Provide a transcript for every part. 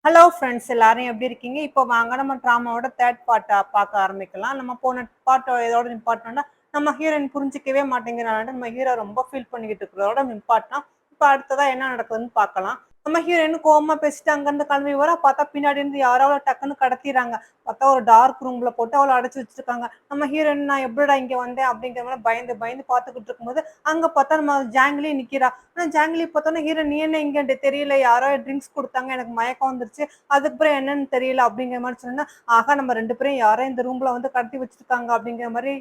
Hello friends, எல்லாரும் எப்படி இருக்கீங்க? இப்போ வாங்க நம்ம ட்ராமாவோட தேர்ட் பார்ட்டா பார்க்க ஆரம்பிக்கலாம். நம்ம போன பார்ட் இதோட நிப்பாட்டனோம்னா, நம்ம ஹீரோயின் புரிஞ்சுக்கவே மாட்டேங்கிறாங்க. நம்ம ஹீரோ ரொம்ப ஃபீல் பண்ணிக்கிட்டு இருக்கிறதோட நிப்பாட்டினா, இப்போ அடுத்ததா என்ன நடக்குதுன்னு பார்க்கலாம். நம்ம ஹீரோயின் கோவமா பேசிட்டு அங்கேருந்து கிளம்பி வரா. பார்த்தா பின்னாடி இருந்து யாரோ அவள டக்குன்னு கடத்திடுறாங்க. பார்த்தா ஒரு டார்க் ரூம்ல போட்டு அவள அடைச்சு வச்சிருக்காங்க. நம்ம ஹீரோயின் நான் எப்படிடா இங்க வந்தேன் அப்படிங்கிற மாதிரி பயந்து பயந்து பார்த்துக்கிட்டு இருக்கும்போது, அங்க பார்த்தா நம்ம ஜாங்கிலி நிக்கிறா. ஆனா ஜாங்கிலி பார்த்தோன்னா ஹீரோ நீ என்ன இங்க தெரியல, யாரோ ட்ரிங்க்ஸ் கொடுத்தாங்க, எனக்கு மயக்கம் வந்துருச்சு, அதுக்கப்புறம் என்னன்னு தெரியல அப்படிங்கிற மாதிரி சொன்னா, ஆகா நம்ம ரெண்டு பேரும் யாரோ இந்த ரூம்ல வந்து கடத்தி வச்சிருக்காங்க அப்படிங்கிற மாதிரி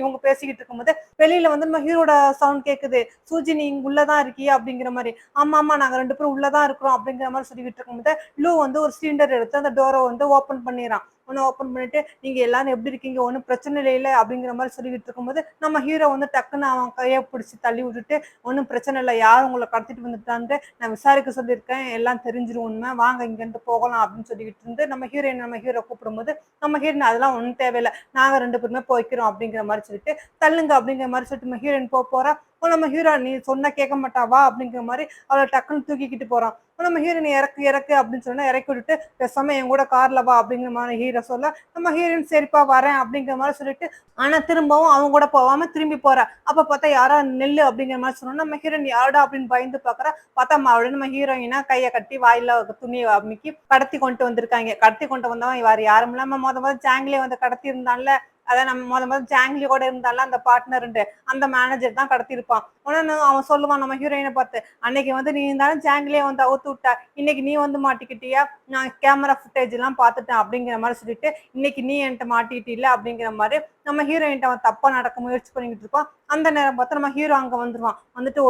இவங்க பேசிக்கிட்டு இருக்கும்போது வெளியில வந்து நம்ம ஹீரோட சவுண்ட் கேக்குது. சூஜி நீ இங்க உள்ளதான் இருக்கியா அப்படிங்கிற மாதிரி. ஆமா ஆமா நாங்க ரெண்டு பேரும் உள்ளதான் இருக்கிறோம் அப்படிங்கிற மாதிரி சொல்லிக்கிட்டு இருக்கும்போது லூ வந்து ஒரு சிலிண்டர் எடுத்து அந்த டோரை வந்து ஓபன் பண்ணிடுறான். ஒன்னு ஓப்பன் பண்ணிட்டு நீங்க எல்லாரும் எப்படி இருக்கீங்க, ஒன்றும் பிரச்சனை இல்லை அப்படிங்கிற மாதிரி சொல்லிக்கிட்டு இருக்கும்போது நம்ம ஹீரோ வந்து டக்குன்னு அவன் கையை பிடிச்சி தள்ளி விட்டுட்டு, ஒன்றும் பிரச்சனை இல்லை, யார் உங்களை கடத்திட்டு வந்துட்டான்ட்டு நான் விசாரிக்க சொல்லியிருக்கேன், எல்லாம் தெரிஞ்சிரும் உண்மை, வாங்க இங்கேருந்து போகலாம் அப்படின்னு சொல்லிக்கிட்டு இருந்து நம்ம ஹீரோ கூப்பிடும்போது நம்ம ஹீரோயின் அதெல்லாம் ஒன்றும் தேவையில்லை, நாங்க ரெண்டு பேருமே போய்க்கிறோம் அப்படிங்கிற மாதிரி சொல்லிட்டு தள்ளுங்க அப்படிங்கிற மாதிரி சொல்லிட்டு நம்ம ஹீரோயின் போறா. நம்ம ஹீரோ நீ சொன்னா கேட்க மாட்டாவா அப்படிங்கிற மாதிரி அவளை டக்குன்னு தூக்கிக்கிட்டு போறான். நம்ம ஹீரோயின் இறக்கு இறக்கு அப்படின்னு சொன்னா இறக்கி விட்டுட்டு பேசாம என் கூட கார்ல வா அப்படிங்கிற மாதிரி ஹீரோ சொல்ல நம்ம ஹீரோயின் சரிப்பா வரேன் அப்படிங்கிற மாதிரி சொல்லிட்டு ஆனா திரும்பவும் அவங்க கூட போகாம திரும்பி போறா. அப்ப பார்த்தா யாரா நெல்லு அப்படிங்கிற மாதிரி சொன்னோம். நம்ம ஹீரோயின் யாரா அப்படின்னு பயந்து பாக்குற பார்த்தா அவளோட நம்ம ஹீரோயினா கையை கட்டி வாயில துணியை அமுக்கி கடத்தி கொண்டு வந்திருக்காங்க. கடத்தி கொண்டு வந்தவன் வேற யாரும் இல்லாம மொதல் ஜாங்கிலே வந்து கடத்தி இருந்தான்ல, அதான் நம்ம முதல் ஜாங்கிலி கூட இருந்தால அந்த பார்ட்னர் அந்த மேனேஜர் தான் கடத்திருப்பான். உடனே அவன் சொல்லுவான் நம்ம ஹீரோயினை பார்த்து, அன்னைக்கு வந்து நீ இருந்தாலும் ஜாங்கிலே வந்து அவுத்து விட்டா, இன்னைக்கு நீ வந்து மாட்டிக்கிட்டியா, நான் கேமரா ஃபுட்டேஜ் எல்லாம் பார்த்துட்டேன் அப்படிங்கிற மாதிரி சொல்லிட்டு இன்னைக்கு நீ என்கிட்ட மாட்டிக்கிட்டில அப்படிங்கிற மாதிரி நம்ம ஹீரோயின்ட்ட அவன் தப்பா நடக்க முயற்சி பண்ணிக்கிட்டு இருப்பான். அந்த நேரம் பார்த்து நம்ம ஹீரோ அங்க வந்துருவான். வந்துட்டு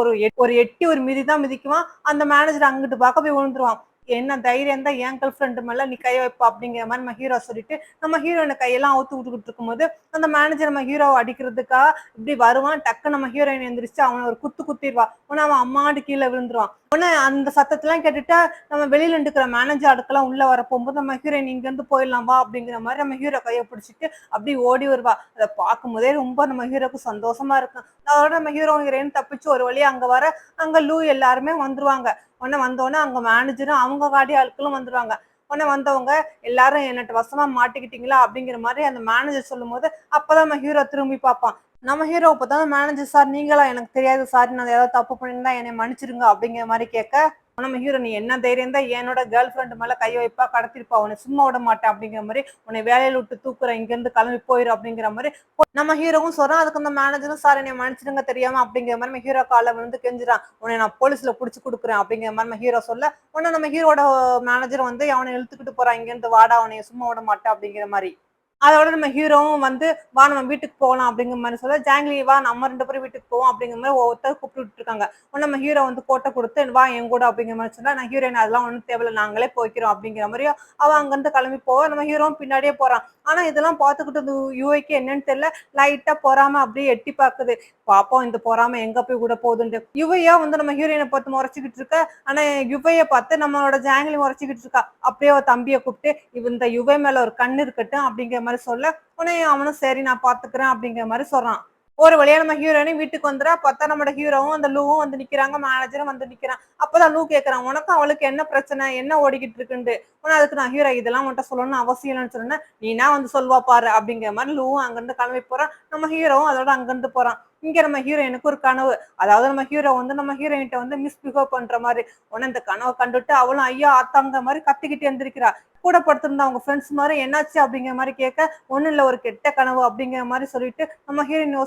ஒரு எட்டி ஒரு மிதி தான் மிதிக்குவான். அந்த மேனேஜர் அங்கிட்டு பார்க்க போய் விழுந்துருவான். என்ன தைரியம் தான் என் கேர்ள் ஃப்ரெண்டு மேல நீ கை வைப்பா அப்படிங்கிற மாதிரி நம்ம ஹீரோ சொல்லிட்டு நம்ம ஹீரோயினை கையெல்லாம் அவுத்து விட்டுக்கிட்டு இருக்கும்போது அந்த மேனேஜர் நம்ம ஹீரோவை அடிக்கிறதுக்கா இப்படி வருவான். டக்கு நம்ம ஹீரோயின் எந்திரிச்சு அவனை ஒரு குத்து குத்திடுவா. உடனே அவன் அம்மாடு கீழே விழுந்துருவான். உடனே அந்த சத்தத்தெல்லாம் கேட்டுட்டு நம்ம வெளியில இருக்கிற மேனேஜர் அடுக்கெல்லாம் உள்ள வர போகும்போது நம்ம ஹீரோயின் இங்க இருந்து போயிடலாம் வா அப்படிங்கிற மாதிரி நம்ம ஹீரோ கையை பிடிச்சிட்டு அப்படி ஓடி வருவா. அதை பார்க்கும் போதே ரொம்ப நம்ம ஹீரோக்கு சந்தோஷமா இருக்கும். அதோட நம்ம ஹீரோயின் தப்பிச்சு ஒரு வழியா அங்க வர அங்க லூ எல்லாருமே வந்துருவாங்க. உடனே வந்தோடனே அங்க மேனேஜரும் அவங்க காடி ஆட்களும் வந்துருவாங்க. உடனே வந்தவங்க எல்லாரும் என்னட்டு வசமா மாட்டிக்கிட்டீங்களா அப்படிங்கிற மாதிரி அந்த மேனேஜர் சொல்லும் போது அப்பதான் நம்ம ஹீரோ திரும்பி பார்ப்பான். நம்ம ஹீரோ இப்பதான் மேனேஜர் சார் நீங்களா, எனக்கு தெரியாது சார், நான் ஏதாவது தப்பு பண்ணியிருந்தா என்னை மன்னிச்சிருங்க அப்படிங்கிற மாதிரி கேட்க நம்ம ஹீரோ நீ என்ன தைரியம் தான் என்னோட கேர்ள் ஃப்ரெண்டு மேல கையை வைப்பா, கடத்திருப்பா, உன்னை சும்மா விட மாட்டேன் அப்படிங்கிற மாதிரி, உன்னை வேலையில விட்டு தூக்குறேன், இங்க இருந்து கிளம்பி போயிரு அப்படிங்கிற மாதிரி நம்ம ஹீரோவும் சொல்றான். அதுக்கு அந்த மேனேஜரும் சார் என்னை மன்னிச்சிடுங்க தெரியாம அப்படிங்கிற மாதிரி நம்ம ஹீரோ காலை வந்து கெஞ்சுறான். உன்னை நான் போலீஸ்ல புடிச்சு கொடுக்குறேன் அப்படிங்கிற மாதிரி நம்ம ஹீரோ சொல்ல உடனே நம்ம ஹீரோட மேனேஜர் வந்து அவனை இழுத்துக்கிட்டு போறான், இங்க இருந்து வாடா, அவனைய சும்மா விட மாட்டேன் அப்படிங்கிற மாதிரி. அதோட நம்ம ஹீரோவும் வந்து வா நம்ம வீட்டுக்கு போகலாம் அப்படிங்கிற மாதிரி சொல்ல ஜாங்கிலி வா நம்ம ரெண்டு பேரும் வீட்டுக்கு போவோம் அப்படிங்கிற மாதிரி ஒவ்வொருத்தர் கூப்பிட்டு இருக்காங்க. நம்ம ஹீரோ வந்து கோட்டை கொடுத்து வா என் கூட அப்படிங்கிற மாதிரி சொன்னா நான் ஹீரோயின் அதெல்லாம் ஒன்றும் தேவையில்ல நாங்களே போய்க்கிறோம் அப்படிங்கிற மாதிரி அவன் அங்கிருந்து கிளம்பி போவ நம்ம ஹீரோவும் பின்னாடியே போறான். ஆனா இதெல்லாம் பார்த்துக்கிட்டு யூஐக்கு என்னன்னு தெரியல, லைட்டா பொறாம அப்படியே எட்டி பாக்குது. பாப்போம் இந்த பொறாம எங்க போய் கூட போகுதுன்ட்டு யுவையா வந்து நம்ம ஹீரோயினை பார்த்து முறைச்சிக்கிட்டு இருக்க. ஆனா யுவைய பார்த்து நம்மளோட ஜாங்கிலி முறைச்சிக்கிட்டு இருக்கா. அப்படியே அவ தம்பியை கூப்பிட்டு இந்த யுவை மேல ஒரு கண்ணு இருக்கட்டும் அப்படிங்கிற மாதிரி சொல்ல உடனே அவனும் சரி நான் பாத்துக்கிறேன் அப்படிங்கிற மாதிரி சொல்றான். ஒரு வழியா நம்ம ஹீரோயினும் வீட்டுக்கு வந்துடா. பார்த்தா நம்மளோட ஹீரோவும் அந்த லூவும் வந்து நிக்கிறாங்க, மேனேஜரும் வந்து நிக்கிறான். அப்பதான் லூ கேட்கறான் உனக்கும் அவளுக்கு என்ன பிரச்சனை, என்ன ஓடிக்கிட்டு இருக்குன்ட்டு. உடனே அதுக்கு நான் ஹீரோ இதெல்லாம் மட்டும் சொல்லணும்னு அவசியம் இல்லைன்னு சொன்னேன், நீனா வந்து சொல்வா பாரு அப்படிங்கிற மாதிரி லூவும் அங்கிருந்து கிளம்பி போறான். நம்ம ஹீரோவும் அதோட அங்கிருந்து போறான். இங்க நம்ம ஹீரோயினுக்கு ஒரு கனவு, அதாவது நம்ம ஹீரோ வந்து நம்ம ஹீரோயின்ட்ட வந்து மிஸ்பிஹேவ் பண்ற மாதிரி. உடனே இந்த கனவை கண்டுட்டு அவளும் ஐயா ஆத்தாங்க மாதிரி கத்திக்கிட்டு எந்திரிக்கிறா. கூட படுத்திருந்தா அவங்க ஃப்ரெண்ட்ஸ் மாதிரி என்னாச்சு அப்படிங்கிற மாதிரி கேட்க ஒன்னும் இல்ல ஒரு கெட்ட கனவு அப்படிங்கிற மாதிரி சொல்லிட்டு நம்ம ஹீரோயின்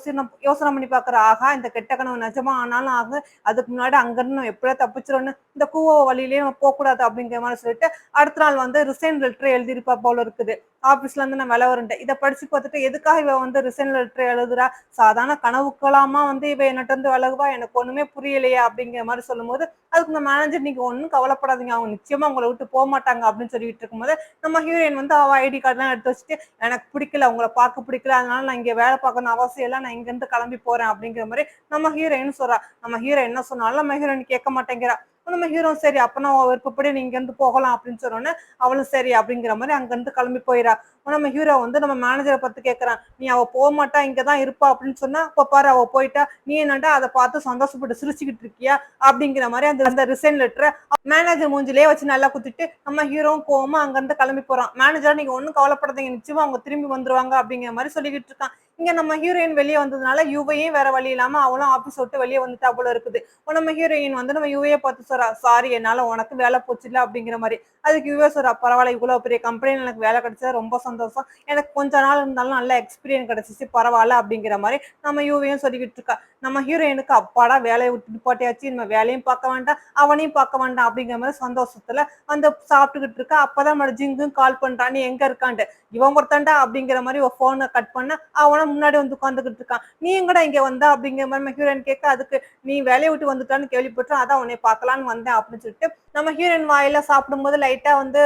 யோசனை பண்ணி பாக்குற, ஆகா இந்த கெட்ட கனவு நிஜமா ஆனாலும் ஆகு, அதுக்கு முன்னாடி அங்கிருந்து நம்ம எப்படியா தப்பிச்சிடணும், இந்த கூவ வழியிலேயே நம்ம போக கூடாது அப்படிங்கிற மாதிரி சொல்லிட்டு அடுத்த நாள் வந்து ரிசைன் லெட்டர் எழுதியிருப்பா போல இருக்குது. ஆபீஸ்ல இருந்து நான் வேலை வரேன். இதை படிச்சு பார்த்துட்டு எதுக்காக இவ வந்து ரிசைன் லெட்டர் எழுதுறா, சாதாரண கனவுக்கலாமா வந்து இவ என்னட்டு இருந்து விலகுவா, எனக்கு ஒண்ணுமே புரியலையா அப்படிங்கிற மாதிரி சொல்லும் போது அதுக்கு இந்த மேனேஜர் நீங்க ஒன்னும் கவலைப்படாதீங்க, அவங்க நிச்சயமா உங்களை விட்டு போக மாட்டாங்க அப்படின்னு சொல்லிட்டு இருக்கும்போது நம்ம ஹீரோயின் வந்து அவ ஐடி கார்டு எல்லாம் எடுத்து வச்சுட்டு எனக்கு பிடிக்கல, உங்களை பார்க்க பிடிக்கல, அதனால நான் இங்க வேலை பார்க்கணும் அவசியம் இல்லை, நான் இங்க இருந்து கிளம்பி போறேன் அப்படிங்கிற மாதிரி நம்ம ஹீரோயின் சொல்றா. நம்ம ஹீரோ என்ன சொன்னாலும் நம்ம ஹீரோயின் கேட்க மாட்டேங்கிறா. நம்ம ஹீரோ சரி அப்பனா விருப்பப்படி நீங்க இருந்து போகலாம் அப்படின்னு சொன்னோன்னே அவளும் சரி அப்படிங்கிற மாதிரி அங்க இருந்து கிளம்பி போயிடா. நம்ம ஹீரோ வந்து நம்ம மேனேஜரை பத்தி கேக்குறான். நீ அவ போக மாட்டா இங்கதான் இருப்பா அப்படின்னு சொன்னா, அப்ப பாரு அவ போயிட்டா, நீ என்னடா அதை பார்த்து சந்தோஷப்பட்டு சிரிச்சுக்கிட்டு இருக்கியா அப்படிங்கிற மாதிரி அந்த அந்த ரிசைன் லெட்டரை மேனேஜர் மூஞ்சிலேயே வச்சு நல்லா குத்திட்டு நம்ம ஹீரோவும் கோவமா அங்க இருந்து கிளம்பி போறான். மேனேஜர் நீங்க ஒண்ணும் கவலைப்படாதீங்க, நிச்சயமா அவங்க திரும்பி வந்துருவாங்க அப்படிங்கிற மாதிரி சொல்லிக்கிட்டு இருக்கான். இங்க நம்ம ஹீரோயின் வெளியே வந்ததுனால யுவையும் வேற வழி இல்லாம அவளும் ஆபீஸ் விட்டு வெளியே வந்துட்டா போல இருக்குது. நம்ம ஹீரோயின் வந்து நம்ம யுவையை பார்த்து சொல்றா, சாரி என்னால உனக்கு வேலை போச்சு இல்ல அப்படிங்கிற மாதிரி. அதுக்கு யுவே சொல்றா, பரவாயில்ல இவ்வளவு பெரிய கம்பெனில எனக்கு வேலை கிடைச்சா ரொம்ப சந்தோஷம், எனக்கு கொஞ்ச நாள் இருந்தாலும் நல்ல எக்ஸ்பீரியன்ஸ் கிடைச்சிச்சு பரவாயில்ல அப்படிங்கிற மாதிரி நம்ம யுவையும் சொல்லிக்கிட்டு இருக்கா. நம்ம ஹீரோயினுக்கு அப்பாடா வேலையை விட்டு போட்டியாச்சு, நம்ம வேலையும் பார்க்க வேண்டாம் அவனையும் பார்க்க வேண்டாம் அப்படிங்கிற மாதிரி சந்தோஷத்துல அந்த சாப்பிட்டுக்கிட்டு இருக்கா. அப்பதான் நம்ம ஜிங்கும் கால் பண்றான், நீ எங்க இருக்கான்ட்டு. இவன் ஒருத்தன்டா அப்படிங்கிற மாதிரி ஒரு போனை கட் பண்ண அவனை முன்னாடி வந்து உட்காந்துக்கிட்டு இருக்கான். நீ எங்கடா இங்க வந்தா அப்படிங்கிற மாதிரி நம்ம ஹீரோயின் கேட்க, அதுக்கு நீ வேலையை விட்டு வந்துட்டான்னு கேள்விப்பட்டோம், அதான் உன்னை பார்க்கலான்னு வந்தேன் அப்படின்னு சொல்லிட்டு நம்ம ஹீரோயின் வாயில சாப்பிடும் போது லைட்டா வந்து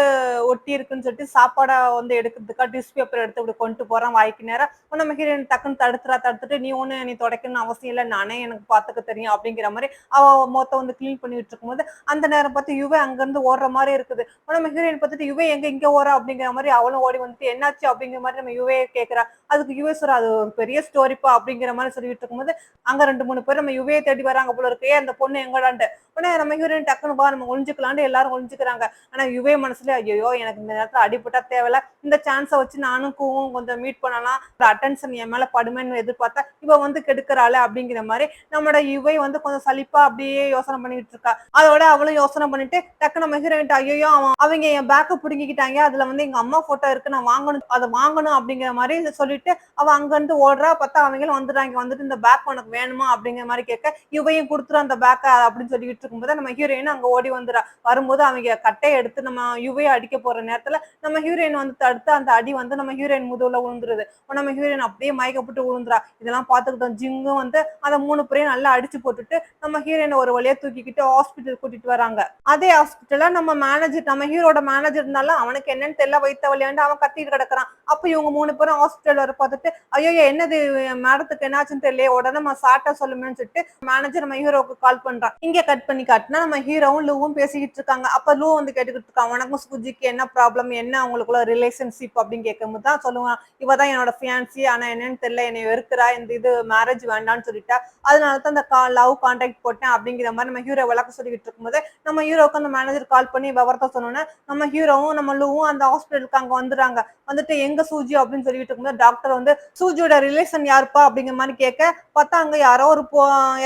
ஒட்டி இருக்குன்னு சொல்லிட்டு சாப்பாடை வந்து எடுக்கிறதுக்கா டிஷ் பேப்பர் எடுத்து இப்படி கொண்டு போறான் வாய்க்கு நேரம். நம்ம ஹீரோயின் டக்குன்னு தடுத்துட்டு நீ தொடக்கணும்னு அவசியம் இல்லை, நானே எனக்கு பாத்துக்க தெரியும் அப்படிங்கிற மாதிரி அவ மொத்த வந்து கிளீன் பண்ணிட்டு இருக்கும்போது அந்த நேரம் பார்த்து யுவே அங்க இருந்து ஓடுற மாதிரி இருக்குது. நம்ம ஹீரோயின் பார்த்துட்டு யுவே எங்க இங்க ஓடுற அப்படிங்கிற மாதிரி அவளும் ஓடி வந்துட்டு என்னாச்சு அப்படிங்கிற மாதிரி நம்ம யுவே கேட்கிறா. அதுக்கு யுவே சொல்ற, அது ஒரு பெரிய ஸ்டோரிப்பா அப்படிங்கிற மாதிரி சொல்லிட்டு இருக்கும்போது அங்க 2 3 பேர் நம்ம யுவையை தேடி வராங்க போல இருக்கு. அந்த பொண்ணு எங்கடான்ட்டு உடனே நம்ம ஹீரோயின் டக்குன்னு பா நம்ம ஒழிஞ்சுக்கலான்னு எல்லாரும் ஒழிஞ்சுக்கிறாங்க. ஆனா யுவே மனசுல ஐயோ எனக்கு இந்த நேரத்துல அடிபட்டா தேவையில்ல, இந்த சான்ஸை வச்சு நானும் கூவும் கொஞ்சம் மீட் பண்ணலாம், அட்டென்ஷன் என் மேல படுமேன்னு எதிர்பார்த்தா இவ வந்து கெடுக்கிறாள் அப்படிங்கிற மாதிரி நம்மளோட யுவை வந்து கொஞ்சம் சலிப்பா அப்படியே யோசனை பண்ணிட்டு இருக்கா. அதோட அவளும் யோசனை பண்ணிட்டு டக்கு நம்ம ஹீரோயின் ஐயோ அவங்க என் பேக்க பிடுங்கிக்கிட்டாங்க, அதுல வந்து எங்க அம்மா போட்டோ இருக்கு, நான் வாங்கணும் அதை வாங்கணும் அப்படிங்கிற மாதிரி சொல்லிட்டு அவ அங்க இருந்து ஓடுறா. பார்த்தா அவங்களும் வந்துடுறாங்க. வந்துட்டு இந்த பேக் உனக்கு வேணுமா அப்படிங்கிற மாதிரி கேட்க இவையும் கொடுத்துரும் அந்த பேக்க அப்படின்னு சொல்லிட்டு இருக்கும்போது நம்ம ஹீரோயின் அங்க ஓடி வந்துடுறா. வரும்போது அவங்க கட்டையை எடுத்து நம்ம யுவையை அடிக்க போற நேரத்துல நம்ம ஹீரோயின் வந்து தடுத்து அந்த அடி வந்து நம்ம ஹீரோயின் முதுகுல விழுந்துருது. நம்ம ஹீரோயின் அப்படியே மயக்கப்பட்டு விழுந்துறா. இதெல்லாம் பார்த்துக்கிட்டோம் ஜிங்கும் வந்து அந்த 3 பேரையும் நல்லா அடிச்சு போட்டுட்டு நம்ம ஹீரோயின் ஒரு வழியா தூக்கிக்கிட்டு ஹாஸ்பிட்டல் கூட்டிட்டு வராங்க. அதே ஹாஸ்பிட்டல்ல நம்ம ஹீரோட மேனேஜர் இருந்தாலும் அவனுக்கு என்னன்னு தெரியல, வைத்த வழியாண்டு அவன் கத்திட்டு கிடக்குறான். அப்ப இவங்க 3 பேரும் ஹாஸ்பிட்டல் வர பார்த்துட்டு ஐயோ என்னது மேடத்துக்கு என்னாச்சுன்னு தெரியல, உடனே நம்ம சாட்டா சொல்லுமேன்னு சொல்லிட்டு மேனேஜர் நம்ம ஹீரோவுக்கு கால் பண்றான். இங்க கட் பண்ணி காட்டினா நம்ம ஹீரோவும் லூவும் பேசிக்கிட்டு இருக்காங்க. அப்ப லூ வந்து கேட்டுக்கிட்டு இருக்கான், உனக்கும் சுஜிக்கு என்ன ப்ராப்ளம், என்ன அவங்களுக்குள்ள ரிலேஷன்ஷிப் அப்படின்னு கேட்கும்போது தான் சொல்லுவான், இவதான் என்னோட ஃபியான்சி, ஆனா என்னன்னு தெரியல என்னை வெறுக்கிறா, இந்த இது மேரேஜ் வேண்டாம்னு சொல்லிட்டா, அதனாலதான் இந்த லவ் கான்டாக்ட் போட்டேன் அப்படிங்கிற மாதிரி நம்ம ஹீரோ விளக்க சொல்லிக்கிட்டு இருக்கும்போது நம்ம ஹீரோவுக்கு அந்த மேனேஜர் கால் பண்ணி விவரத்தை சொன்னோன்னே நம்ம ஹீரோவும் நம்ம லூவும் அந்த ஹாஸ்பிட்டலுக்கு அங்க வந்துடுறாங்க. வந்துட்டு எங்க சூஜி அப்படின்னு சொல்லிட்டு இருக்கும்போது டாக்டர் வந்து சூஜியோட ரிலேஷன் யாருப்பா அப்படிங்கிற மாதிரி கேட்க, பார்த்தா அங்க யாரோ ஒரு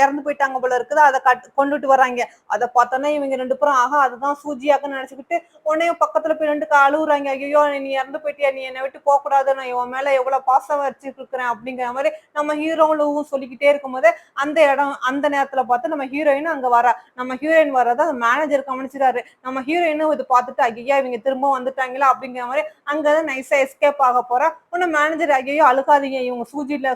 இறந்து போயிட்டாங்க போல இருக்குது, அதை கொண்டுட்டு வராங்க. அதை பார்த்தோன்னா இவங்க 2 பேரும் ஆகா அதுதான் சூஜியாக்குன்னு நினைச்சுக்கிட்டு உடனே பக்கத்துல போய் 2 அழுகுறாங்க. ஐயோ நீ இறந்து போயிட்டியா, நீ என்னை விட்டு போக கூடாது, நான் இவன் மேல எவ்வளவு பாசம் வச்சுட்டு இருக்கிறேன் அப்படிங்கிற மாதிரி நம்ம ஹீரோவும் சொல்லிக்கிட்டே இருக்கும்போது அந்த நேரத்துல பார்த்து நம்ம ஹீரோயினும் அங்க வரா. நம்ம ஹீரோயின் வரத மேனேஜர் கவனிச்சிடாரு. நம்ம ஹீரோயினும் இது பார்த்துட்டு ஐயா இவங்க திரும்ப வந்துட்டாங்களா அப்படிங்கிற மாதிரி அங்கதான் நைஸா எஸ்கேப் ஆக போறா. உடனே மேனேஜர் ஐயோ அழுகாதீங்க, இவங்க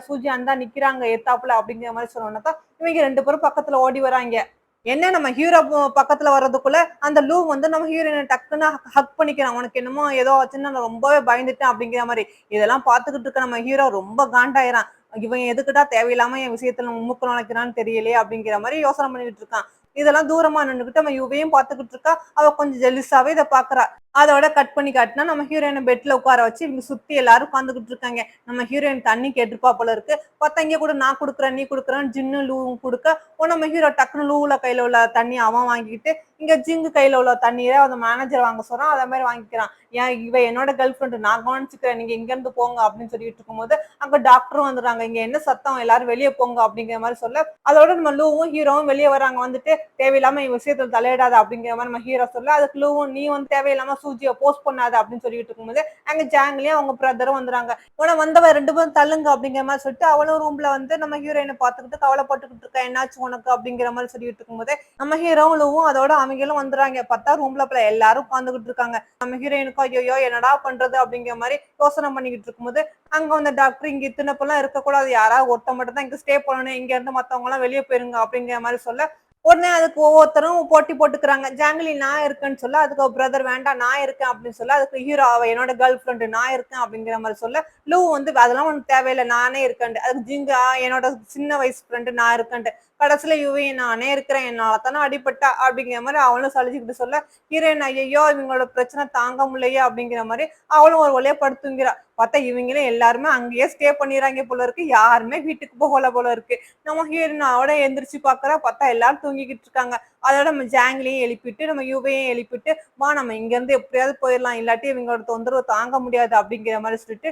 சூஜி அந்தா நிக்கிறாங்க எத்தாப்புல அப்படிங்கிற மாதிரி சொன்னோன்னா இவங்க 2 பேரும் பக்கத்துல ஓடி வராங்க. என்ன நம்ம ஹீரோ பக்கத்துல வர்றதுக்குள்ள அந்த லூ வந்து நம்ம ஹீரோயினை டக்குன்னு ஹக் பண்ணிக்கிறான். உனக்கு என்னமோ ஏதோ ஆச்சுன்னா நான் ரொம்பவே பயந்துட்டேன் அப்படிங்கிற மாதிரி. இதெல்லாம் பாத்துக்கிட்டு இருக்க நம்ம ஹீரோ ரொம்ப காண்டாயிரான். இவன் எதுக்குடா தேவையில்லாம என் விஷயத்துல மூக்கு நுழைக்கிறான்னு தெரியலையே அப்படிங்கிற மாதிரி யோசனை பண்ணிட்டு இருக்கான். இதெல்லாம் தூரமா நின்றுகிட்டு நம்ம யுவையும் பாத்துக்கிட்டு இருக்கா. அவ கொஞ்சம் ஜெலிசாவே இதை பாக்குறா. அதோட கட் பண்ணி காட்டினா நம்ம ஹீரோயினை பெட்ல உட்கார வச்சு இவங்க சுத்தி எல்லாரும் உட்காந்துக்கிட்டு இருக்காங்க. நம்ம ஹீரோயின் தண்ணி கேட்டிருப்பா போல இருக்கு. பார்த்தா இங்க கூட நான் குடுக்குறேன் நீ குடுக்குறேன்னு ஜின்னு லூவும் கொடுக்க நம்ம ஹீரோ டக்குனு லூவுல கையில உள்ள தண்ணி அவன் வாங்கிக்கிட்டு இங்க ஜிங்கு கையில உள்ள தண்ணீரை அந்த மேனேஜர் வாங்க சொல்றான். அதே மாதிரி வாங்கிக்கிறான். ஏன் இவ என்னோட கேர்ள் ஃப்ரெண்டு, நான் கவனிச்சுக்கிறேன், நீங்க இங்க இருந்து போங்க அப்படின்னு சொல்லிட்டு இருக்கும்போது அங்க டாக்டரும் வந்துடுறாங்க. இங்க என்ன சத்தம், எல்லாரும் வெளியே போங்க அப்படிங்கிற மாதிரி சொல்ல அதோட நம்ம லூவும் ஹீரோவும் வெளியே வராங்க. வந்துட்டு தேவையில்லாம இவ விஷயத்துல தலையிடாத அப்படிங்கிற மாதிரி நம்ம ஹீரோ சொல்ல அதுக்கு லூவும் நீ வந்து தேவையில்லாம சூஜியை போஸ்ட் பண்ணாத அப்படின்னு சொல்லிட்டு இருக்கும்போது அங்க ஜாங்லியும் அவங்க பிரதரும் வந்துறாங்க. உன வந்தவ 2 பேரும் தள்ளுங்க அப்படிங்கிற மாதிரி சொல்லிட்டு அவளும் ரூம்ல வந்து நம்ம ஹீரோயினை பார்த்துக்கிட்டு கவலைப்பட்டுக்கிட்டு இருக்கா, என்னாச்சு உனக்கு அப்படிங்கிற மாதிரி சொல்லிட்டு இருக்கும்போது நம்ம ஹீரோவும் அதோட அவங்களும் வந்துறாங்க. பார்த்தா ரூம்ல எல்லாரும் உட்காந்துக்கிட்டு இருக்காங்க. நம்ம ஹீரோயினுக்கும் ஐயோ என்னடா பண்றது அப்படிங்கிற மாதிரி யோசனை பண்ணிக்கிட்டு இருக்கும்போது அங்க வந்து டாக்டர் இங்க இத்தனைப்பெல்லாம் இருக்கக்கூடாது, யாராவது ஒருத்த மட்டும் தான் இங்க ஸ்டே பண்ணணும், இங்க இருந்து மத்தவங்க எல்லாம் வெளியே போயிருங்க அப்படிங்கிற மாதிரி சொல்ல உடனே அதுக்கு ஒவ்வொருத்தரும் போட்டி போட்டுக்கிறாங்க. ஜாங்கிலி நான் இருக்கேன்னு சொல்ல அதுக்கு பிரதர் வேண்டாம் நான் இருக்கேன் அப்படின்னு சொல்ல அதுக்கு ஹீரோ அவ என்னோட கேர்ள் ஃப்ரெண்டு நான் இருக்கேன் அப்படிங்கிற மாதிரி சொல்ல லூ வந்து அதெல்லாம் உனக்கு தேவையில்லை நானே இருக்கேன். அதுக்கு ஜிங்கா என்னோட சின்ன வயசு ஃப்ரெண்டு நான் இருக்கேன். கடைசியில யுவி நானே இருக்கிறேன், என்னால தானே அடிபட்டா அப்படிங்கிற மாதிரி அவளும் சலிச்சுக்கிட்டு சொல்ல, ஹீரோயின் ஐயோ இவங்களோட பிரச்சனை தாங்க முடியலையே அப்படிங்கிற மாதிரி அவளும் ஒரு வழியா படுத்துங்கிறா. பார்த்தா இவங்களும் எல்லாருமே அங்கேயே ஸ்டே பண்ணிடுறாங்க போல இருக்கு, யாருமே வீட்டுக்கு போகல போல இருக்கு. நம்ம ஹீரோயின் அவட எந்திரிச்சு பாக்குறா, பார்த்தா எல்லாரும் தூங்கிக்கிட்டு இருக்காங்க. அதோட நம்ம ஜாங்லியும் எழுப்பிட்டு நம்ம யுவையும் எழுப்பிட்டு, வா நம்ம இங்க இருந்து எப்படியாவது போயிடலாம், இல்லாட்டி இவங்களோட தொந்தரவு தாங்க முடியாது அப்படிங்கிற மாதிரி சொல்லிட்டு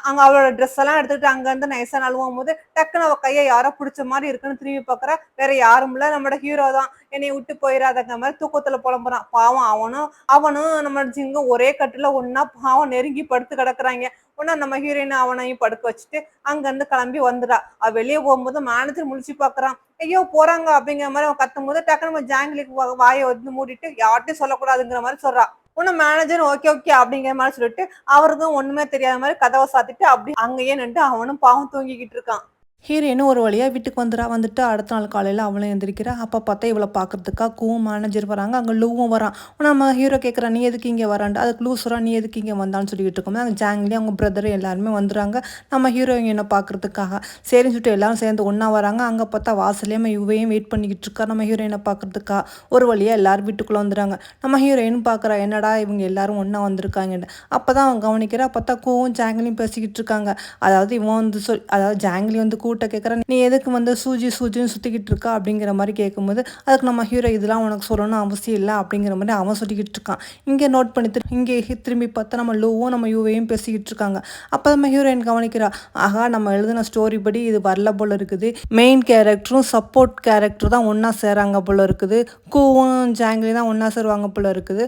அங்க அவளோட ட்ரெஸ் எல்லாம் எடுத்துட்டு அங்க இருந்து நைஸா நழுவும் போது டக்குன்னு அவ கையை யாரோ பிடிச்ச மாதிரி இருக்குன்னு திரும்பி பாக்குறா. வேற யாரும் இல்ல, நம்மளோட ஹீரோ தான். என்னை விட்டு போயிடாதங்க மாதிரி தூக்கத்துல புலம்புறான். பாவம் அவனும் அவனும் நம்ம ஜிங்கும் ஒரே கட்டுல ஒன்னா பாவம் நெருங்கி படுத்து கிடக்குறாங்க. உடனே நம்ம ஹீரோயின் அவனையும் படுக்க வச்சுட்டு அங்க இருந்து கிளம்பி வந்துடா. அவ வெளியே போகும்போது மேனேஜர் முழிச்சு பாக்குறான். ஐயோ போறாங்க அப்படிங்கிற மாதிரி அவன் கத்தும் போது டக்குனு ஜாங்கிலிக்கு வாயை வந்து மூடிட்டு யார்ட்டையும் சொல்லக்கூடாதுங்கிற மாதிரி சொல்றான். உன்ன மேனேஜர் ஓகே ஓகே அப்படிங்கிற மாதிரி சொல்லிட்டு அவருக்கும் ஒண்ணுமே தெரியாத மாதிரி கதவை சாத்திட்டு அப்படி அங்கேயே நின்று அவனும் பாவம் தூங்கிக்கிட்டு இருக்கான். ஹீரோயினும் ஒரு வழியாக வீட்டுக்கு வந்துட்டு அடுத்த நாள் காலையில் அவளும் எந்திரிக்கிறா. அப்போ பார்த்தா இவளை பார்க்கறதுக்காக கூவும் மேனேஜர் வராங்க, அங்கே லூவும் வரான். நம்ம ஹீரோ கேட்குறான், நீ எதுக்கு இங்கே வரான்ட்டு. அதுக்கு லூ சொல்கிறா, நீ எதுக்கு இங்கே வந்தான்னு சொல்லிட்டு இருக்கோம். அங்கே ஜாங்லி அவங்க பிரதர் எல்லாருமே வந்துடுறாங்க நம்ம ஹீரோயினை பார்க்கறதுக்காக. சரின்னு சொல்லிட்டு எல்லாரும் சேர்ந்து ஒன்றா வராங்க. அங்கே பார்த்தா வாசலையும் யுவையும் வெயிட் பண்ணிக்கிட்டு இருக்கா நம்ம ஹீரோயினை பார்க்கறதுக்காக. ஒரு வழியாக எல்லாரும் வீட்டுக்குள்ளே வந்துடுறாங்க. நம்ம ஹீரோயின் பார்க்குறா, என்னடா இவங்க எல்லாரும் ஒன்றா வந்திருக்காங்கன்னு. அப்போ தான் அவன் கவனிக்கிறா, பார்த்தா கூவும் ஜாங்லியும் பேசிக்கிட்டு இருக்காங்க. அதாவது இவன் வந்து அதாவது ஜாங்லி வந்து கூட்ட கேட்குறேன், நீ எதுக்கு வந்து சூஜின்னு சுற்றிக்கிட்டு இருக்கா அப்படிங்கிற மாதிரி கேட்கும்போது அதுக்கு நம்ம ஹீரோ இதெல்லாம் உனக்கு சொல்லணும்னு அவசியம் இல்லை அப்படிங்கிற மாதிரி அவன் சொல்லிக்கிட்டு இருக்கான். இங்கே நோட் பண்ணி இங்கே திரும்பி பார்த்தா நம்ம லூவும் நம்ம யூவையும் பேசிக்கிட்டு இருக்காங்க. அப்போ நம்ம ஹீரோயின் கவனிக்கிறா, ஆகா நம்ம எழுதின ஸ்டோரி படி இது வரல போல இருக்குது, மெயின் கேரக்டரும் சப்போர்ட் கேரக்டர் தான் ஒன்றா சேராங்க போல இருக்குது, கூவும் ஜாங்லி தான் ஒன்றா சேருவாங்க போல இருக்குது,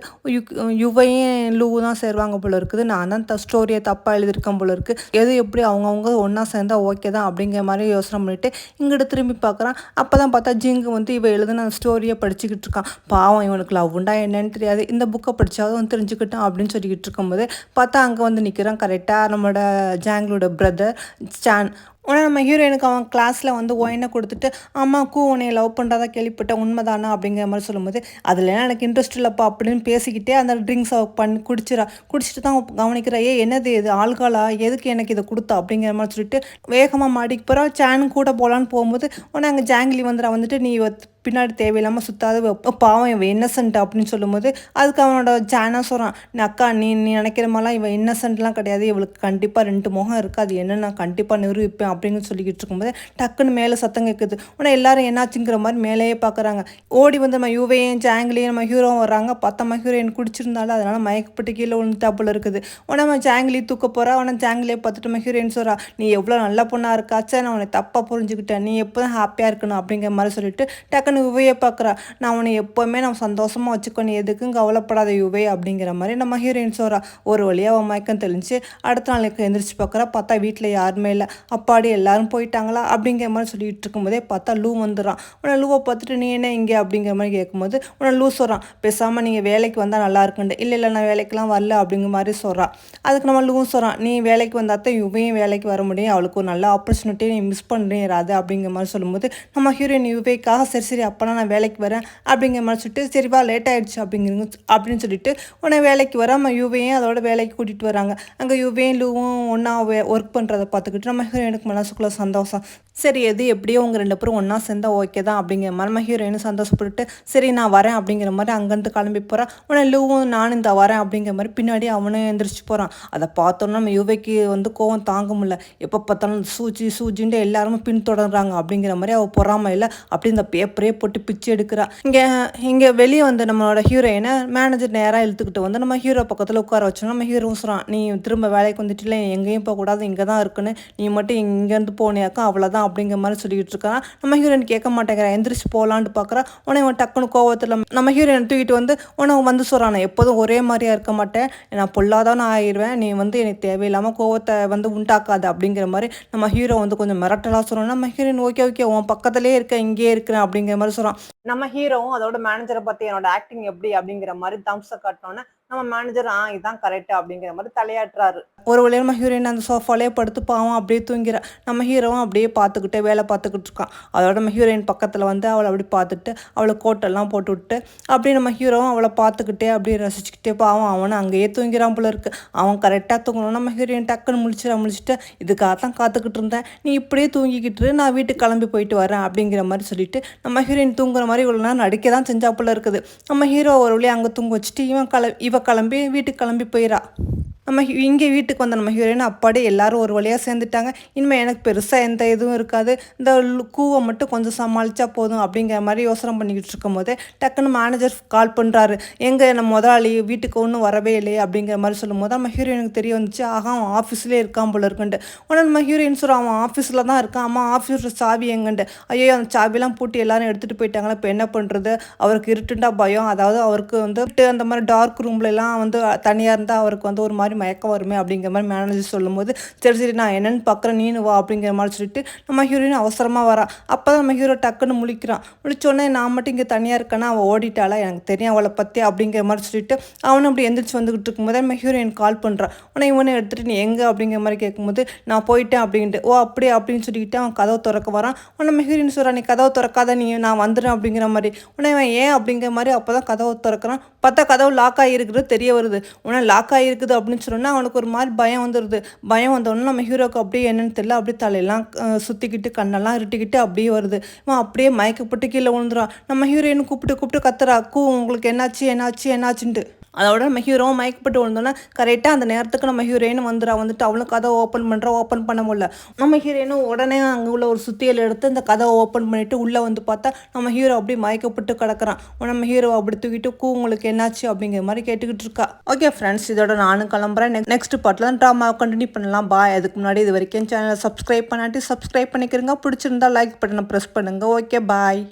யுவையும் லூவும் தான் சேருவாங்க போல இருக்குது, நான் தான் ஸ்டோரியை தப்பாக எழுதியிருக்கேன் போல இருக்குது, எது எப்படி அவங்கவுங்க ஒன்றா சேர்ந்தா ஓகே தான் அப்படிங்கிற மாதிரி யோசனை பண்ணிட்டு இங்கிட்ட திரும்பி பார்க்குறான். அப்போ தான் பார்த்தா ஜிங்கு வந்து இவ எழுதுன ஸ்டோரியை படிச்சுக்கிட்டு இருக்கான். பாவம் இவனுக்கு லவ் உண்டா என்னன்னு தெரியாது, இந்த புக்கை படிச்சாவது வந்து தெரிஞ்சுக்கிட்டான் அப்படின்னு சொல்லிக்கிட்டு இருக்கும்போது பார்த்தா அங்கே வந்து நிற்கிறான் கரெக்டாக நம்மளோட ஜாங்களோட பிரதர் சான். உடனே நம்ம ஹீரோயினுக்கு அவன் கிளாஸில் வந்து ஒயினை கொடுத்துட்டு, அம்மாவுக்கு உன்னை லவ் பண்ணுறதா கேள்விப்பட்டேன் உண்மைதானா அப்படிங்கிற மாதிரி சொல்லும்போது, அதில் எனக்கு இன்ட்ரெஸ்ட் இல்லைப்பா அப்படின்னு பேசிக்கிட்டே அந்த ட்ரிங்க்ஸை பண்ணி குடிச்சிட்டு தான் கவனிக்கிறா, என்னது இது ஆள்காலா, எதுக்கு எனக்கு இதை கொடுத்தா அப்படிங்கிற மாதிரி சொல்லிட்டு வேகமாக மாடிக்கு போகிறா. சேன் கூட போகலான்னு போகும்போது உடனே அங்கே ஜாங்கிலி வந்துட்டு, நீ பின்னாடி தேவையில்லாமல் சுத்தாத, பாவம் இவன் இன்னசென்ட் அப்படின்னு சொல்லும்போது அதுக்கு அவனோட ஜானா சொல்கிறான், அக்கா நீ நினைக்கிற மாதிரிலாம் இவன் இன்னசென்ட்லாம் கிடையாது, இவளுக்கு கண்டிப்பாக 2 முகம் இருக்குது, அது என்ன நான் கண்டிப்பாக நிரூபிப்பேன் அப்படின்னு சொல்லிக்கிட்டு இருக்கும்போது டக்குன்னு மேலே சத்தம் கேட்குது. உடனே எல்லாரும் என்னாச்சுங்கிற மாதிரி மேலேயே பார்க்குறாங்க. ஓடி வந்து நம்ம யூவையும் ஜாங்கிலியும் நம்ம ஹீரோவும் வர்றாங்க. பார்த்தா நம்ம ஹீரோயின் குடிச்சிருந்தாலும் அதனால் மயக்கப்பட்டு கீழே விழுந்துட்டா போல இருக்குது. உடனே நம்ம ஜாங்கிலி தூக்க போகிறா. உடனே ஜாங்கிலியை பார்த்துட்டு நம்ம ஹீரோயின் சொல்கிறா, நீ எவ்வளோ நல்ல பொண்ணாக இருக்காச்சா, நான் உன்னை தப்பாக புரிஞ்சுக்கிட்டேன், நீ எப்போ தான் ஹாப்பியாக இருக்கணும் அப்படிங்கிற மாதிரி சொல்லிட்டு டக்குன்னு யுவையை பார்க்குறா, நான் உன்னை எப்போவுமே நான் சந்தோஷமாக வச்சுக்கணும், எதுக்கும் கவலைப்படாத யுவை அப்படிங்கிற மாதிரி நம்ம ஹீரோயின் சொல்கிறா. ஒரு வழியாக அவன் மயக்கம் தெளிஞ்சு அடுத்த நாளைக்கு எந்திரிச்சு பார்க்குறா. பார்த்தா வீட்டில் யாருமே இல்லை. அப்பாடி எல்லாரும் போயிட்டாங்களா அப்படிங்கிற மாதிரி சொல்லிட்டு இருக்கும்போதே பார்த்தா லூ வந்துடுறான். உடனே லூவை பார்த்துட்டு நீ என்ன இங்கே அப்படிங்கிற மாதிரி கேட்கும்போது உடனே லூ சொல்கிறான், பேசாமல் நீங்கள் வேலைக்கு வந்தால் நல்லா இருக்குண்டு. இல்லை நான் வேலைக்கெலாம் வரல அப்படிங்கிற மாதிரி சொல்கிறான். அதுக்கு நம்ம லூவும் சொல்கிறான், நீ வேலைக்கு வந்தால் தான் யுவையும் வேலைக்கு வர முடியும், அவளுக்கு ஒரு நல்ல ஆப்பர்ச்சுனிட்டியை நீ மிஸ் பண்ணுறாது அப்படிங்கிற மாதிரி சொல்லும்போது நம்ம ஹீரோயின் யுவைக்காக சரி அப்போனா நான் வேலைக்கு வரேன் அப்படிங்கிற மாதிரி சொல்லிட்டு, சரிவா லேட் ஆகிடுச்சு அப்படின்னு சொல்லிட்டு உடனே வேலைக்கு வர நம்ம யூவையும் அதோட வேலைக்கு கூட்டிகிட்டு வராங்க. அங்கே யூவையும் லூவும் ஒன்றா ஒர்க் பண்ணுறதை பார்த்துக்கிட்டு நம்ம ஹீரோயினுக்கு மனசுக்குள்ள சந்தோஷம். சரி எது எப்படியோ உங்கள் 2 பேரும் ஒன்றா சேர்ந்தா ஓகே தான் அப்படிங்கிற மாதிரி நம்ம ஹீரோயினும் சந்தோஷப்பட்டுட்டு சரி நான் வரேன் அப்படிங்கிற மாதிரி அங்கேருந்து கிளம்பி போகிறான். உடனே லூவும் நானும் இந்த வரேன் அப்படிங்கிற மாதிரி பின்னாடி அவனும் எழுந்திரிச்சு போகிறான். அதை பார்த்தோன்னா நம்ம யுவைக்கு வந்து கோவம் தாங்க முடியல, எப்போ பார்த்தாலும் சூஜின்ட்டு எல்லாருமே பின்தொடர்றாங்க அப்படிங்கிற மாதிரி அவள் பொறாமையில் அப்படி இந்த பேப்பரே போட்டு பிச்சு எடுக்கிறா. இங்கே வெளியே வந்து நம்மளோட ஹீரோயினை மேனேஜர் நேராக இழுத்துக்கிட்டு வந்து நம்ம ஹீரோ பக்கத்தில் உட்கார வச்சோம். நம்ம ஹீரோ சொல்கிறான், நீ திரும்ப வேலைக்கு வந்துட்டுல எங்கேயும் போகக்கூடாது, இங்கே தான் இருக்குன்னு, நீ மட்டும் இங்கேருந்து போனியாக்கா அவ்வளோதான் அப்படிங்கிற மாதிரி சொல்லிக்கிட்டு இருக்கான். நம்ம ஹீரோயின் கேட்க மாட்டேங்கிறா, எந்திரிச்சு போகலான்ட்டு பார்க்குறா. உடனே இவன் டக்குன்னு கோவத்தில் நம்ம ஹீரோயின் தூக்கிட்டு வந்து உனக்கு வந்து சொல்கிறான், எப்போதும் ஒரே மாதிரியா இருக்க மாட்டேன், நான் பொல்லாதான் ஆயிடுவேன், நீ வந்து எனக்கு தேவையில்லாமல் கோவத்தை வந்து உண்டாக்காது அப்படிங்கிற மாதிரி நம்ம ஹீரோ வந்து கொஞ்சம் மிரட்டலாக சொல்கிறோம். நம்ம ஹீரோயின் ஓகே உன் பக்கத்துலேயே இருக்க இங்கேயே இருக்கிறேன் அப்படிங்கிற மாதிரி சொல்கிறான். நம்ம ஹீரோவும் அதோட மேனேஜரை பத்தி என்னோட ஆக்டிங் எப்படி அப்படிங்கிற மாதிரி தம்ஸ் காட்டினோன்னே நம்ம மேனேஜர் இதான் கரெக்ட் அப்படிங்கிற மாதிரி தலையாட்டுறாரு. ஒரு வழியா நம்ம ஹீரோயின் அந்த சோஃபாலே படுத்து பாவம் அப்படியே தூங்கிறா. நம்ம ஹீரோவும் அப்படியே பார்த்துக்கிட்டே வேலை பார்த்துக்கிட்டு இருக்கான். அதோட நம்ம ஹீரோயின் பக்கத்தில் வந்து அவளை அப்படி பார்த்துட்டு அவளை கோட்டெல்லாம் போட்டு விட்டு அப்படியே நம்ம ஹீரோவும் அவளை பார்த்துக்கிட்டே அப்படியே ரசிச்சுக்கிட்டே பாவம் அவனை அங்கேயே தூங்கிறான் போல இருக்கு. அவன் கரெக்டாக தூங்கணும். நம்ம ஹீரோயின் டக்குன்னு முழிச்சிட்டு இதுக்காகத்தான் காத்துக்கிட்டு இருந்தேன், நீ இப்படியே தூங்கிக்கிட்டு நான் வீட்டுக்கு கிளம்பி போயிட்டு வரேன் அப்படிங்கிற மாதிரி சொல்லிட்டு நம்ம ஹீரோயின் தூங்குற மாதிரி இவ்வளோ நேரம் நடிக்க தான் செஞ்சா போல இருக்குது. நம்ம ஹீரோ ஒரு வழியா அங்கே தூங்க வச்சுட்டு இவ கிளம்பி வீட்டுக்கு கிளம்பி போயிடா. நம்ம இங்கே வீட்டுக்கு வந்த நம்ம ஹீரோயின் அப்பாடி எல்லாரும் ஒரு வழியாக சேர்ந்துட்டாங்க. இனிமேல் எனக்கு பெருசாக எந்த இதுவும் இருக்காது, இந்த கூவை மட்டும் கொஞ்சம் சமாளித்தா போதும் அப்படிங்கிற மாதிரி யோசனை பண்ணிக்கிட்டு இருக்கும் போதே டக்குன்னு மேனேஜர் கால் பண்ணுறாரு. எங்கே நம்ம முதலாளி வீட்டுக்கு ஒன்றும் வரவே இல்லையே அப்படிங்கிற மாதிரி சொல்லும் போது நம்ம ஹீரோயினுக்கு தெரிய வந்துச்சு, அவன் ஆஃபீஸ்லேயே இருக்கான் போல இருக்குன்ட்டு. உடனே நம்ம ஹீரோயின் சொல்கிறோம், அவன் ஆஃபீஸில் தான் இருக்கான், அம்மா ஆஃபீஸில் சாவி எங்கன்ட்டு. ஐயோ அந்த சாவிலாம் பூட்டி எல்லாரும் எடுத்துகிட்டு போயிட்டாங்களா, இப்போ என்ன பண்ணுறது, அவருக்கு இருட்டுண்டா பயம், அதாவது அவருக்கு வந்து அந்த மாதிரி டார்க் ரூம்லலாம் வந்து தனியாக இருந்தால் அவருக்கு வந்து ஒரு மாதிரி மயக்கம் வருமே அப்படிங்கிற மாதிரி மேனேஜர் சொல்லும்போது சரி நான் என்னென்னு பார்க்குறேன் நீனு வா அப்படிங்கிற மாதிரி சொல்லிட்டு நம்ம ஹீரோயின் அவசரமாக வரா. அப்போ தான் நம்ம ஹீரோ டக்குன்னு முழிச்சோடனே நான் மட்டும் இங்கே தனியாக இருக்கேன்னா அவள் ஓடிட்டாளா, எனக்கு தெரியும் அவளை பற்றி அப்படிங்கிற மாதிரி சொல்லிட்டு அவனும் அப்படி எந்திரிச்சு வந்துக்கிட்டு இருக்கும்போது நம்ம ஹீரோயின் கால் பண்ணுறான். உடனே இவனை எடுத்துகிட்டு நீ எங்கே அப்படிங்கிற மாதிரி கேட்கும்போது நான் போயிட்டேன் அப்படின்ட்டு. ஓ அப்படியே அப்படின்னு சொல்லிக்கிட்டு அவன் கதவை திறக்க வரான். உடனே நம்ம ஹீரோயின் சொல்கிறான், நீ கதவை திறக்காத, நீ நான் வந்துடுறேன் அப்படிங்கிற மாதிரி. உடனே அவன் ஏன் அப்படிங்கிற மாதிரி அப்போ தான் கதவை திறக்கிறான். பார்த்தா கதவு லாக் ஆகிருக்குது தெரிய வருது. உடனே லாக் ஆகிருக்குது அப்படின்னு சொன்னோன்னா அவனுக்கு ஒரு மாதிரி பயம் வந்துடுது. பயம் வந்தோடனே நம்ம ஹீரோக்கு அப்படியே என்னன்னு தெரியல, அப்படியே தலையெல்லாம் சுற்றிக்கிட்டு கண்ணெல்லாம் இருட்டிக்கிட்டு அப்படியே வருது. இவன் அப்படியே மயக்கப்பட்டு கீழே விழுந்துறான். நம்ம ஹீரோயின் கூப்பிட்டு கத்துறா, உங்களுக்கு என்னாச்சுன்ட்டு. அதோட நம்ம ஹீரோவும் மயக்கப்பட்டு விழுந்தோன்னா கரெக்டாக அந்த நேரத்துக்கு நம்ம ஹீரோயினும் வந்துட்டு அவளும் கதை ஓப்பன் பண்ண முடியல. நம்ம ஹீரோயினும் உடனே அங்கே உள்ள ஒரு சுத்தியல் எடுத்து இந்த கதை ஓப்பன் பண்ணிவிட்டு உள்ளே வந்து பார்த்தா நம்ம ஹீரோ அப்படியே மயக்கப்பட்டு கிடக்குறான். நம்ம ஹீரோ அப்படி தூக்கிட்டு உங்களுக்கு என்னாச்சு அப்படிங்கிற மாதிரி கேட்டுக்கிட்டு இருக்கா. ஓகே ஃப்ரெண்ட்ஸ், இதோட நானும் கிளம்புறேன். நெக்ஸ்ட் பார்ட்டில் தான் ட்ராமா கண்டினியூ பண்ணலாம். பாய். அதுக்கு முன்னாடி இது வரைக்கும் சேனலை சப்ஸ்கிரைப் பண்ணிக்கிறீங்க. பிடிச்சிருந்தா லைக் பட்டனை ப்ரெஸ் பண்ணுங்கள். Okay bye.